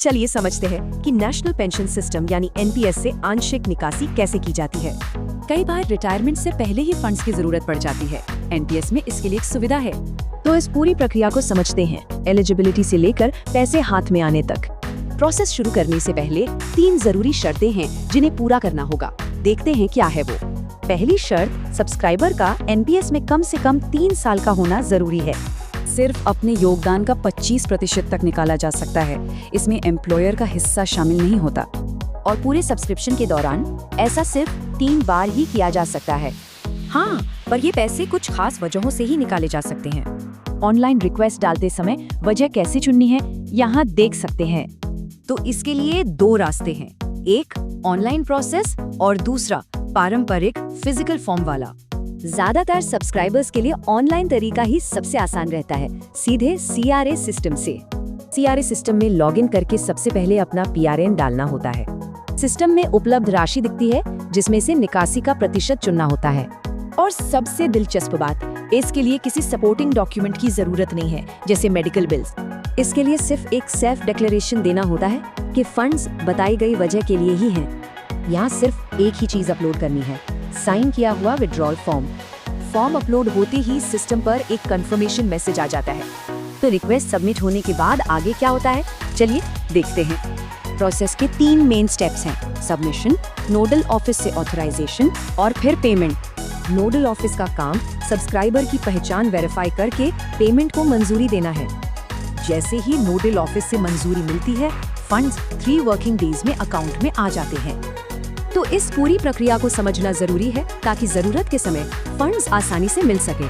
चलिए समझते हैं कि नेशनल पेंशन सिस्टम यानी एनपीएस से आंशिक निकासी कैसे की जाती है। कई बार रिटायरमेंट से पहले ही फंड्स की जरूरत पड़ जाती है। एनपीएस में इसके लिए एक सुविधा है। तो इस पूरी प्रक्रिया को समझते हैं, एलिजिबिलिटी से लेकर पैसे हाथ में आने तक। प्रोसेस शुरू करने से पहले 3 जरूरी शर्तें हैं जिन्हें पूरा करना होगा। देखते हैं क्या है वो। पहली शर्त, सब्सक्राइबर का एनपीएस में कम से कम 3 साल का होना जरूरी है। सिर्फ अपने योगदान का 25% तक निकाला जा सकता है। इसमें एम्प्लॉयर का हिस्सा शामिल नहीं होता। और पूरे सब्सक्रिप्शन के दौरान ऐसा सिर्फ 3 बार ही किया जा सकता है। हाँ, पर ये पैसे कुछ खास वजहों से ही निकाले जा सकते हैं। ऑनलाइन रिक्वेस्ट डालते समय वजह कैसे चुननी है, यहाँ देख सकते हैं। तो इसके लिए 2 रास्ते हैं, एक ऑनलाइन प्रोसेस और दूसरा पारंपरिक फिजिकल फॉर्म वाला। ज्यादातर सब्सक्राइबर्स के लिए ऑनलाइन तरीका ही सबसे आसान रहता है, सीधे सीआरए सिस्टम से। सीआरए सिस्टम में लॉगिन करके सबसे पहले अपना पीआरएन डालना होता है। सिस्टम में उपलब्ध राशि दिखती है जिसमें से निकासी का प्रतिशत चुनना होता है। और सबसे दिलचस्प बात, इसके लिए किसी सपोर्टिंग डॉक्यूमेंट की जरूरत नहीं है, जैसे मेडिकल बिल्स। इसके लिए सिर्फ एक सेल्फ डिक्लेरेशन देना होता है कि फंड्स बताई गई वजह के लिए ही हैं। यहाँ सिर्फ एक ही चीज अपलोड करनी है, साइन किया हुआ विड्रॉल फॉर्म। फॉर्म अपलोड होते ही सिस्टम पर एक कंफर्मेशन मैसेज आ जाता है। तो रिक्वेस्ट सबमिट होने के बाद आगे क्या होता है, चलिए देखते हैं। प्रोसेस के 3 मेन स्टेप्स हैं, सबमिशन, नोडल ऑफिस से ऑथराइजेशन और फिर पेमेंट। नोडल ऑफिस का काम सब्सक्राइबर की पहचान वेरीफाई करके पेमेंट को मंजूरी देना है। जैसे ही नोडल ऑफिस से मंजूरी मिलती है, फंड्स 3 वर्किंग डेज में अकाउंट में आ जाते हैं। तो इस पूरी प्रक्रिया को समझना जरूरी है ताकि जरूरत के समय फंड्स आसानी से मिल सके।